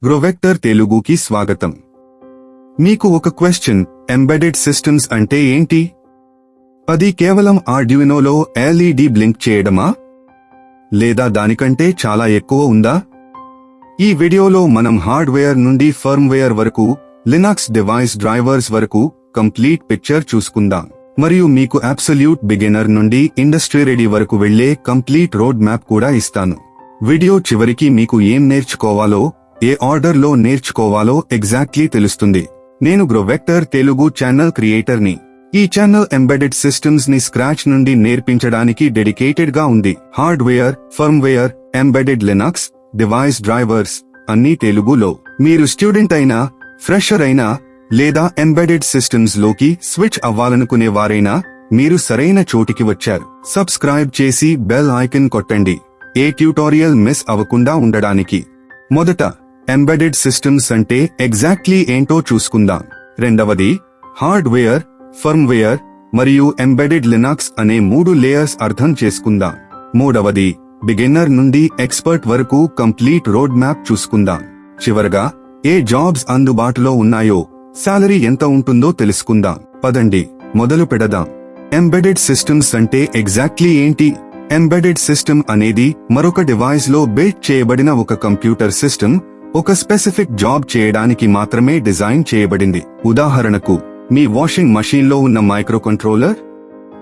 గ్రోవెక్టర్ తెలుగుకి స్వాగతం. మీకు ఒక క్వశ్చన్, ఎంబెడెడ్ సిస్టమ్స్ అంటే ఏంటి? అది కేవలం ఆర్డుయినోలో ఎల్ఈడి బ్లింక్ చేయడమా? లేదా దానికంటే చాలా ఎక్కువ ఉందా? ఈ వీడియోలో మనం హార్డ్వేర్ నుండి ఫర్మ్వేర్ వరకు, లినక్స్ డివైస్ డ్రైవర్స్ వరకు కంప్లీట్ పిక్చర్ చూసుకుందాం. మరియు మీకు అబ్సల్యూట్ బిగినర్ నుండి ఇండస్ట్రీ రెడీ వరకు వెళ్లే కంప్లీట్ రోడ్ మ్యాప్ కూడా ఇస్తాను. వీడియో చివరికి మీకు ఏం నేర్చుకోవాలో, ఏ ఆర్డర్ లో నేర్చుకోవాలో ఎగ్జాక్ట్లీ తెలుస్తుంది. నేను గ్రోవెక్టర్ తెలుగు ఛానల్ క్రియేటర్ని. ఈ ఛానల్ ఎంబెడెడ్ సిస్టమ్స్ ని స్క్రాచ్ నుండి నేర్పించడానికి డెడికేటెడ్ గా ఉంది. Hardware, firmware, embedded Linux, device drivers అన్నీ తెలుగులో. మీరు స్టూడెంట్ అయినా, ఫ్రెషర్ అయినా, లేదా ఎంబెడెడ్ సిస్టమ్స్ లోకి స్విచ్ అవ్వాలనుకునే వారైనా మీరు సరైన చోటికి వచ్చారు. సబ్స్క్రైబ్ చేసి బెల్ ఐకాన్ కొట్టండి, ఏ ట్యూటోరియల్ మిస్ అవ్వకుండా ఉండడానికి. మొదట ఎంబెడెడ్ సిస్టమ్స్ అంటే ఎగ్జాక్ట్లీ ఏంటో చూసుకుందాం. రెండవది హార్డ్వేర్, ఫర్మ్వేర్ మరియు ఎంబెడెడ్ లినక్స్ అనే 3 లేయర్స్ అర్థం చేసుకుందాం. మూడవది బిగిన్నర్ నుండి ఎక్స్పర్ట్ వరకు కంప్లీట్ రోడ్ మ్యాప్ చూసుకుందాం. చివరగా ఏ జాబ్స్ అందుబాటులో ఉన్నాయో, సాలరీ ఎంత ఉంటుందో తెలుసుకుందాం. పదండి మొదలు పెడదాం. ఎంబెడెడ్ సిస్టమ్స్ అంటే ఎగ్జాక్ట్లీ ఏంటి? ఎంబెడెడ్ సిస్టమ్ అనేది మరొక డివైస్ లో బిల్డ్ చేయబడిన ఒక కంప్యూటర్ సిస్టమ్, ఒక స్పెసిఫిక్ జాబ్ చేయడానికి మాత్రమే డిజైన్ చేయబడింది. ఉదాహరణకు, మీ వాషింగ్ మషీన్ లో ఉన్న మైక్రో కంట్రోలర్,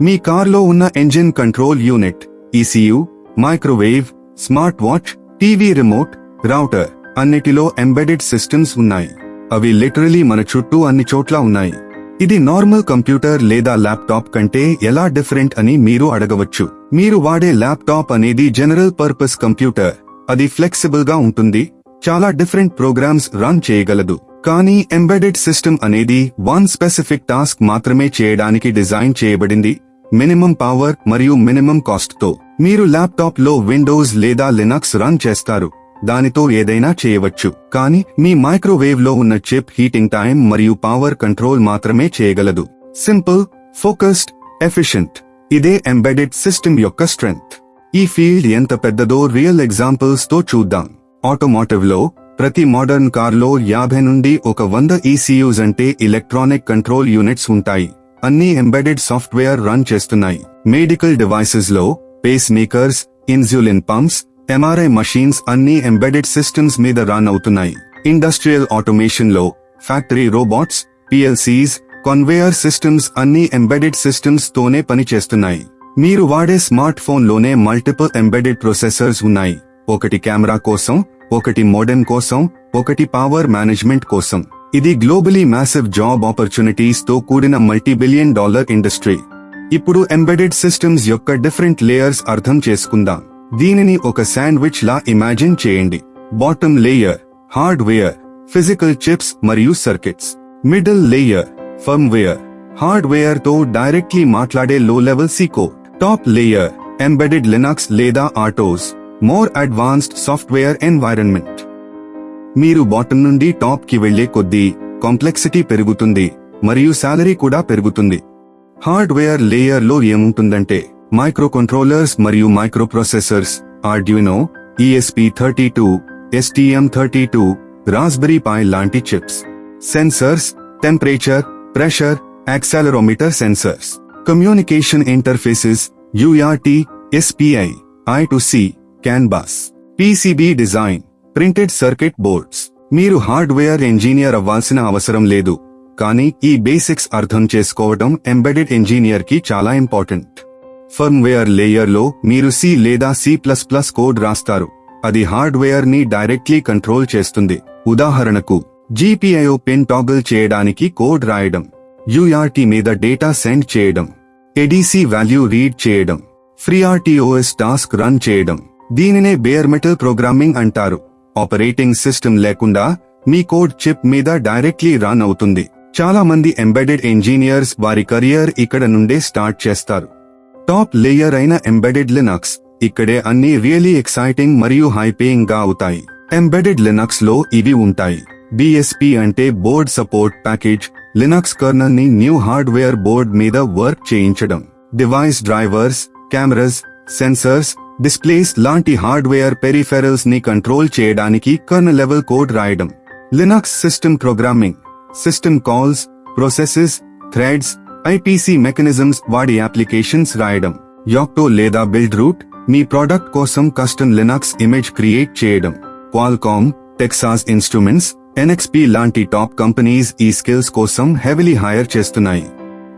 మీ కార్లో ఉన్న engine control unit, ECU, microwave, smart watch, TV remote, router అన్నిటిలో ఎంబెడెడ్ సిస్టమ్స్ ఉన్నాయి. అవి లిటరలీ మన చుట్టూ అన్ని చోట్ల ఉన్నాయి. ఇది నార్మల్ కంప్యూటర్ లేదా ల్యాప్టాప్ కంటే ఎలా డిఫరెంట్ అని మీరు అడగవచ్చు. మీరు వాడే ల్యాప్టాప్ అనేది జనరల్ పర్పస్ కంప్యూటర్. అది ఫ్లెక్సిబుల్ గా ఉంటుంది, చాలా డిఫరెంట్ ప్రోగ్రామ్స్ రన్ చేయగలదు. కానీ ఎంబెడెడ్ సిస్టమ్ అనేది వన్ స్పెసిఫిక్ టాస్క్ మాత్రమే చేయడానికి డిజైన్ చేయబడింది, మినిమం పవర్ మరియు మినిమం కాస్ట్ తో. మీరు ల్యాప్టాప్ లో విండోస్ లేదా లినక్స్ రన్ చేస్తారు, దానితో ఏదైనా చేయవచ్చు. కానీ మీ మైక్రోవేవ్ లో ఉన్న చిప్ హీటింగ్ టైం మరియు పవర్ కంట్రోల్ మాత్రమే చేయగలదు. Simple, focused, efficient. ఇదే ఎంబెడెడ్ సిస్టమ్ యొక్క స్ట్రెంగ్త్. ఈ ఫీల్డ్ ఎంత పెద్దదో రియల్ ఎగ్జాంపుల్స్ తో చూద్దాం. ఆటోమోటివ్ లో ప్రతి మోడర్న్ కార్ లో 50 నుండి 100 ECUs అంటే ఎలక్ట్రానిక్ కంట్రోల్ యూనిట్స్ ఉంటాయి. అన్ని ఎంబెడెడ్ సాఫ్ట్వేర్ రన్ చేస్తున్నాయి. మెడికల్ డివైసెస్ లో pacemakers, insulin pumps, MRI machines అన్ని ఎంబెడెడ్ సిస్టమ్స్ మీద రన్ అవుతున్నాయి. ఇండస్ట్రియల్ ఆటోమేషన్ లో factory robots, PLCs, conveyor systems అన్ని ఎంబెడెడ్ సిస్టమ్స్ తోనే పనిచేస్తున్నాయి. మీరు వాడే స్మార్ట్ ఫోన్ లోనే మల్టిపుల్ ఎంబెడెడ్ ప్రొసెసర్స్ ఉన్నాయి. ఒకటి కెమెరా కోసం, ఒకటి మోడెమ్ కోసం, ఒకటి పవర్ మేనేజ్మెంట్ కోసం. ఇది గ్లోబలీ మ్యాసివ్ జాబ్ ఆపర్చునిటీస్ తో కూడిన $multi-billion ఇండస్ట్రీ. ఇప్పుడు ఎంబెడెడ్ సిస్టమ్స్ యొక్క డిఫరెంట్ లేయర్స్ అర్థం చేసుకుందాం. దీనిని ఒక శాండ్విచ్ లా ఇమాజిన్ చేయండి. Bottom layer hardware, physical chips మరియు circuits. Middle layer firmware, hardware తో డైరెక్ట్లీ మాట్లాడే low level C code. Top layer embedded Linux లేదా RTOS, more advanced software environment. మీరు బాటమ్ నుండి టాప్ కి వెళ్లే కొద్దీ కాంప్లెక్సిటీ పెరుగుతుంది మరియు సాలరీ కూడా పెరుగుతుంది. హార్డ్వేర్ లేయర్ లో ఏముంటుందంటే మైక్రో కంట్రోలర్స్ మరియు microprocessors, Arduino, ESP32, STM32, Raspberry Pi లాంటి chips. Sensors, temperature, pressure, accelerometer sensors. Communication interfaces, UART, SPI, I2C, CAN bus. PCB design, printed circuit boards. మీరు hardware engineer అవ్వాల్సిన అవసరం లేదు, కానీ ఈ బేసిక్స్ అర్థం చేసుకోవడం ఎంబెడెడ్ ఇంజనీర్ కి చాలా ఇంపార్టెంట్. ఫర్మ్వేర్ లేయర్ లో మీరు C లేదా C++ కోడ్ రాస్తారు. అది హార్డ్వేర్ ని డైరెక్ట్లీ కంట్రోల్ చేస్తుంది. ఉదాహరణకు, GPIO పిన్ టాగల్ చేయడానికి కోడ్ రాయడం, UART మీద డేటా సెండ్ చేయడం, ADC వాల్యూ రీడ్ చేయడం, FreeRTOS టాస్క్ రన్ చేయడం. దీనినే బేర్ మెటల్ ప్రోగ్రామింగ్ అంటారు. ఆపరేటింగ్ సిస్టమ్ లేకుండా మీ కోడ్ చిప్ మీద డైరెక్ట్లీ రన్ అవుతుంది. చాలా మంది ఎంబెడెడ్ ఇంజనీర్స్ వారి కెరియర్ ఇక్కడ నుండే స్టార్ట్ చేస్తారు. టాప్ లేయర్ అయిన ఎంబెడెడ్ లినక్స్, ఇక్కడే అన్ని రియలీ ఎక్సైటింగ్ మరియు హై పేయింగ్ గా అవుతాయి. ఎంబెడెడ్ లినక్స్ లో ఇవి ఉంటాయి. BSP అంటే board support package, Linux kernel ని న్యూ హార్డ్వేర్ బోర్డ్ మీద వర్క్ చేయించడం. Device drivers, cameras, sensors, displays లాంటి హార్డ్వేర్ పెరిఫెరల్స్ ని కంట్రోల్ చేయడానికి కర్నల్ లెవెల్ కోడ్ రాయడం. Linux system programming, system calls, processes, threads, IPC mechanisms వాడి అప్లికేషన్స్ రాయడం. యాక్టో లేదా బిల్డ్ రూట్, మీ ప్రోడక్ట్ కోసం కస్టమ్ లినక్స్ ఇమేజ్ క్రియేట్ చేయడం. క్వాల్కామ్, టెక్సాస్ ఇన్స్ట్రుమెంట్స్, ఎన్ఎక్స్పీ లాంటి టాప్ కంపెనీస్ ఈ స్కిల్స్ కోసం హెవీలీ హైర్ చేస్తున్నాయి.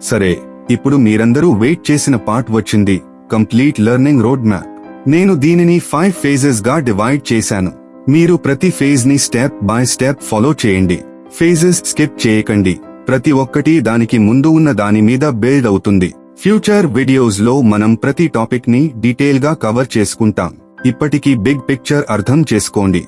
సరే, ఇప్పుడు మీరందరూ వెయిట్ చేసిన పార్ట్ వచ్చింది, కంప్లీట్ లెర్నింగ్ రోడ్ మ్యాప్. నేను దీనిని 5 ఫేజెస్ గా డివైడ్ చేశాను. మీరు ప్రతి ఫేజ్ ని స్టెప్ బై స్టెప్ ఫాలో చేయండి. ఫేజెస్ స్కిప్ చేయకండి, ప్రతి ఒక్కటి దానికి ముందు ఉన్న దాని మీద బిల్డ్ అవుతుంది. ఫ్యూచర్ వీడియోస్ లో మనం ప్రతి టాపిక్ ని డీటెయిల్ గా కవర్ చేసుకుంటాం. ఇప్పటికీ బిగ్ పిక్చర్ అర్థం చేసుకోండి.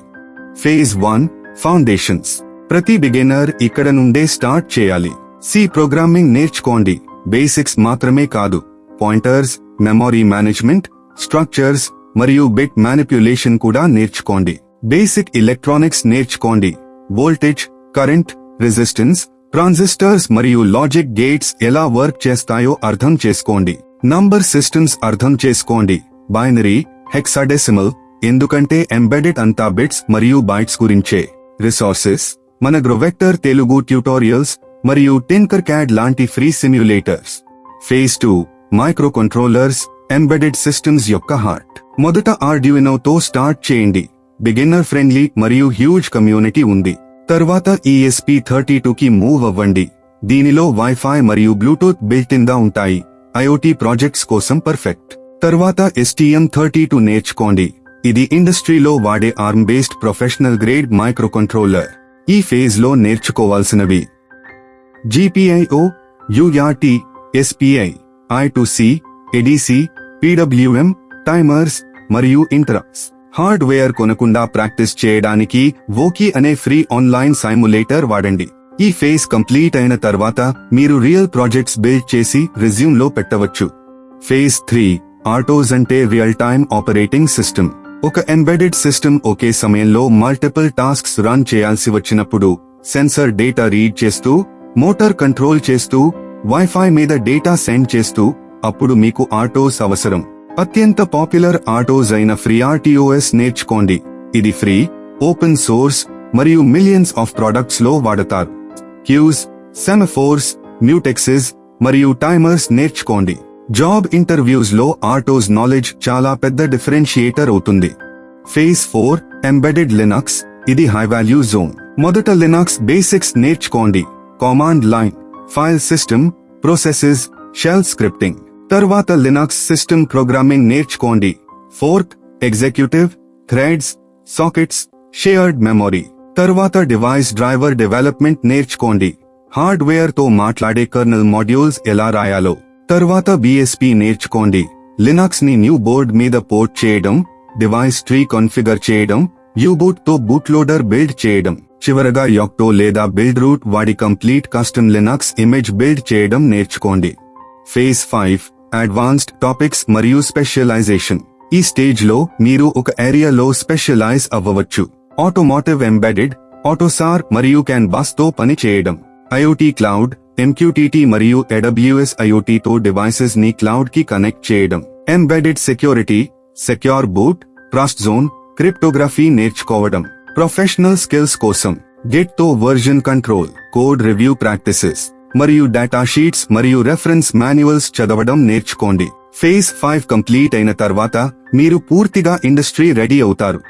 Phase 1 foundations. ప్రతి బిగినర్ ఇక్కడ నుండే స్టార్ట్ చేయాలి. సి ప్రోగ్రామింగ్ నేర్చుకోండి. బేసిక్స్ మాత్రమే కాదు, పాయింటర్స్, మెమరీ మేనేజ్మెంట్, స్ట్రక్చర్స్ మరియు బిట్ మ్యానిప్యులేషన్ కూడా నేర్చుకోండి. బేసిక్ ఎలక్ట్రానిక్స్ నేర్చుకోండి. వోల్టేజ్, కరెంట్, రెసిస్టెన్స్, ట్రాన్సిస్టర్స్ మరియు లాజిక్ గేట్స్ ఎలా వర్క్ చేస్తాయో అర్థం చేసుకోండి. నంబర్ సిస్టమ్స్ అర్థం చేసుకోండి. బైనరీ, హెక్సాడెసిమల్, ఎందుకంటే ఎంబెడెడ్ అంతా బిట్స్ మరియు బైట్స్ గురించే. రిసోర్సెస్, మన గ్రోవెక్టర్ తెలుగు ట్యూటోరియల్స్ మరియు టింకర్క్యాడ్ లాంటి free simulators. Phase 2 micro controllers, embedded systems యొక్క హార్ట్. మొదట ఆర్డుయినో తో స్టార్ట్ చేయండి. బిగిన్నర్ ఫ్రెండ్లీ మరియు హ్యూజ్ కమ్యూనిటీ ఉంది. తర్వాత ESP32 కి మూవ్ అవ్వండి. దీనిలో వైఫై మరియు బ్లూటూత్ బిల్ట్ ఇన్ గా ఉంటాయి. IoT ప్రాజెక్ట్స్ కోసం పర్ఫెక్ట్. తర్వాత STM32 నేర్చుకోండి. ఇది ఇండస్ట్రీలో వాడే arm based professional grade micro controller. ఈ ఫేజ్ లో నేర్చుకోవాల్సినవి: GPIO, UART, SPI, I2C, ADC, PWM, timers మరియు ఇంటరప్ట్స్. హార్డ్వేర్ కొనకుండా ప్రాక్టీస్ చేయడానికి వోకీ అనే ఫ్రీ ఆన్లైన్ సైములేటర్ వాడండి. ఈ ఫేజ్ కంప్లీట్ అయిన తర్వాత మీరు రియల్ ప్రాజెక్ట్స్ బిల్డ్ చేసి రెజ్యూమ్ లో పెట్టవచ్చు. ఫేజ్ 3 ఆటోస్ అంటే రియల్ టైమ్ ఆపరేటింగ్ సిస్టమ్. ఒక ఎంబెడెడ్ సిస్టమ్ ఒకే సమయంలో మల్టిపుల్ టాస్క్స్ రన్ చేయాల్సి వచ్చినప్పుడు, సెన్సర్ డేటా రీడ్ చేస్తూ, మోటార్ కంట్రోల్ చేస్తూ, వైఫై మీద డేటా సెండ్ చేస్తూ, అప్పుడు మీకు ఆటోస్ అవసరం. అత్యంత పాపులర్ ఆటోస్ అయిన FreeRTOS నేర్చుకోండి. ఇది ఫ్రీ, ఓపెన్ సోర్స్ మరియు మిలియన్స్ ఆఫ్ ప్రొడక్ట్స్ లో వాడతారు. క్యూస్, సెమఫోర్స్, మ్యూటెక్సెస్ మరియు టైమర్స్ నేర్చుకోండి. జాబ్ ఇంటర్వ్యూస్ లో ఆటోస్ నాలెడ్జ్ చాలా పెద్ద డిఫరెన్షియేటర్ అవుతుంది. Phase 4 embedded Linux. ఇది హై వాల్యూ జోన్. మొదట లినక్స్ బేసిక్స్ నేర్చుకోండి. Command line, file system, processes, shell scripting. తర్వాత లినక్స్ సిస్టమ్ ప్రోగ్రామింగ్ నేర్చుకోండి. Fork, executive, threads, sockets, shared memory. తర్వాత డివైస్ డ్రైవర్ డెవలప్మెంట్ నేర్చుకోండి. హార్డ్వేర్ తో మాట్లాడే కర్నల్ మాడ్యూల్స్ ఎలా రాయాలో. తర్వాత BSP నేర్చుకోండి. లినక్స్ ని న్యూ బోర్డ్ మీద పోర్ట్ చేయడం, డివైస్ ట్రీ కాన్ఫిగర్ చేయడం, యూబూట్ తో బూట్లోడర్ బిల్డ్ చేయడం. చివరగా యాక్టో లేదా బిల్డ్ రూట్ వాడి complete custom Linux image build చేయడం నేర్చుకోండి. ఫేజ్ 5 అడ్వాన్స్డ్ టాపిక్స్ మరియు స్పెషలైజేషన్. ఈ స్టేజ్ లో మీరు ఒక ఏరియాలో స్పెషలైజ్ అవ్వవచ్చు. ఆటోమోటివ్ ఎంబెడెడ్, ఆటోసార్ మరియు క్యాన్ బస్ తో పని చేయడం. IoT క్లౌడ్, MQTT మరియు AWS IoT తో డివైసెస్ ని క్లౌడ్ కి కనెక్ట్ చేయడం. Embedded security, secure boot, trust zone, cryptography నేర్చుకోవడం. ప్రొఫెషనల్ స్కిల్స్ కోసం గిట్ తో version control, code review practices మరియు డేటా షీట్స్ మరియు రెఫరెన్స్ మాన్యువల్స్ చదవడం నేర్చుకోండి. ఫేజ్ 5 కంప్లీట్ అయిన తర్వాత మీరు పూర్తిగా ఇండస్ట్రీ రెడీ అవుతారు.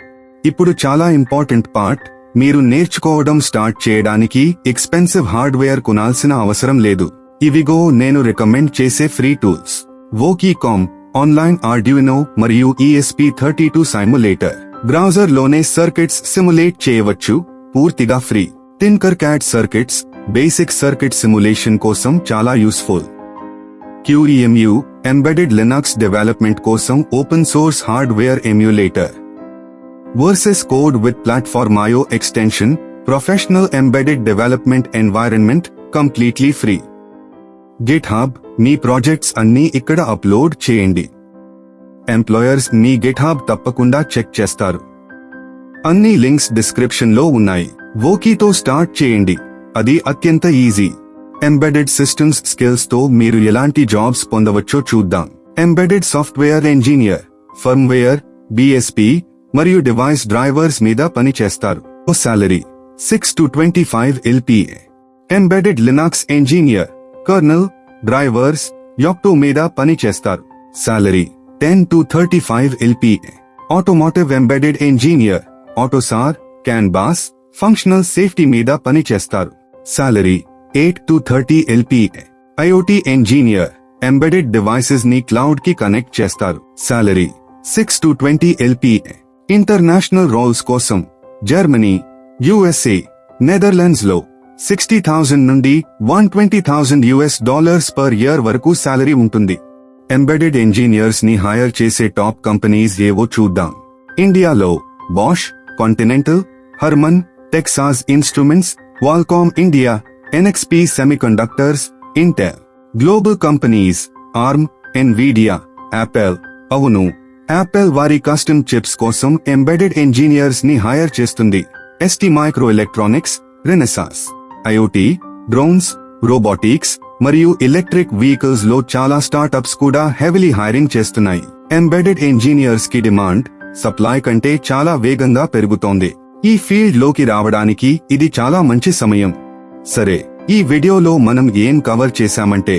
ఇప్పుడు చాలా ఇంపార్టెంట్ పార్ట్, మీరు నేర్చుకోవడం స్టార్ట్ చేయడానికి ఎక్స్పెన్సివ్ హార్డ్వేర్ కొనాల్సిన అవసరం లేదు. ఇవిగో నేను రికమెండ్ చేసే free tools. Wokwi dot com, online Arduino మరియు ESP32 సైములేటర్. బ్రౌజర్ లోనే సర్కిట్స్ సిములేట్ చేయవచ్చు, పూర్తిగా free. Tinkercad circuits, basic circuit simulation కోసం చాలా useful. QEMU, embedded Linux development కోసం open source hardware emulator. Versus Code with Platform.io extension, professional embedded development environment, completely free. GitHub, me projects అన్నీ ఇక్కడ upload చేయండి. Employers మీ GitHub తప్పకుండా check చేస్తారు. అన్ని links description లో ఉన్నాయి. వోకీతో స్టార్ట్ చేయండి, అది అత్యంత ఈజీ. ఎంబెడెడ్ సిస్టమ్స్ స్కిల్స్ తో మీరు ఎలాంటి జాబ్స్ పొందవచ్చో చూద్దాం. Embedded software engineer, firmware, BSP మరియు డివైస్ డ్రైవర్స్ మీద పనిచేస్తారు. Salary 6 to 25 LPA. Embedded Linux engineer, kernel, drivers, Yocto మీద పనిచేస్తారు. Salary 10 to 35 LPA. Automotive embedded engineer, AUTOSAR, CAN bus, functional safety మీద పనిచేస్తారు. Salary 8 to 30 LPA. IoT engineer, embedded devices ని cloud కి connect చేస్తారు. Salary 6 to 20 LPA. International roles కోసం Germany, USA, Netherlands లో 60,000 నుండి 120,000 US పర్ ఇయర్ వరకు సాలరీ ఉంటుంది. ఎంబెడెడ్ ఇంజనీర్స్ ని హైర్ చేసే టాప్ కంపెనీస్ ఏవో చూద్దాం. ఇండియాలో Bosch, Continental, Harman, Texas Instruments, Qualcomm India, NXP semiconductors, Intel. Global companies ARM, Nvidia, Apple. అవును, యాపిల్ వారి కస్టమ్ చిప్స్ కోసం ఎంబెడెడ్ ఇంజనీర్స్ ని హైర్ చేస్తుంది. ST microelectronics, Renesas. IoT, drones, robotics మరియు ఎలక్ట్రిక్ వెహికల్స్ లో చాలా స్టార్టప్స్ కూడా heavily hiring చేస్తున్నాయి. ఎంబెడెడ్ ఇంజనీర్స్ కి డిమాండ్ సప్లై కంటే చాలా వేగంగా పెరుగుతోంది. ఈ ఫీల్డ్ లోకి రావడానికి ఇది చాలా మంచి సమయం. సరే, ఈ వీడియోలో మనం ఏం కవర్ చేశామంటే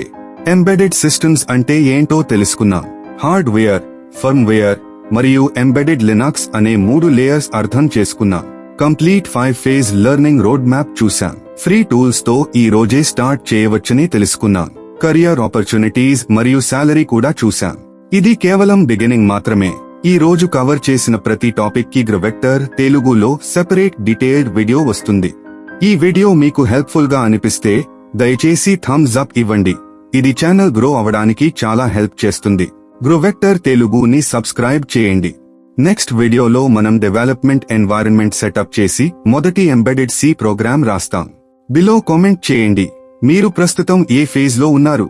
ఎంబెడెడ్ సిస్టమ్స్ అంటే ఏంటో తెలుసుకున్నాం. హార్డ్వేర్, ఫర్మ్వేర్ మరియు ఎంబెడెడ్ లినక్స్ అనే 3 లేయర్స్ అర్థం చేసుకున్నాం. Complete 5 phase learning road map చూశాం. ఫ్రీ టూల్స్ తో ఈ రోజే స్టార్ట్ చేయవచ్చని తెలుసుకున్నాం. కెరియర్ ఆపర్చునిటీస్ మరియు సాలరీ కూడా చూశాం. ఇది కేవలం బిగినింగ్ మాత్రమే. ఈ రోజు కవర్ చేసిన ప్రతి టాపిక్ కి గ్రోవెక్టర్ తెలుగులో సెపరేట్ డీటెయిల్డ్ వీడియో వస్తుంది. ఈ వీడియో మీకు హెల్ప్ఫుల్ గా అనిపిస్తే దయచేసి థమ్స్ అప్ ఇవ్వండి. ఇది ఛానల్ గ్రో అవడానికి చాలా హెల్ప్ చేస్తుంది. గ్రోవెక్టర్ తెలుగుని సబ్స్క్రైబ్ చేయండి. నెక్స్ట్ వీడియోలో మనం డెవలప్మెంట్ ఎన్వైరన్మెంట్ సెటప్ చేసి మొదటి ఎంబెడెడ్ సి ప్రోగ్రామ్ రాస్తాం. బిలో కామెంట్ చేయండి, మీరు ప్రస్తుతం ఏ ఫేజ్ లో ఉన్నారు.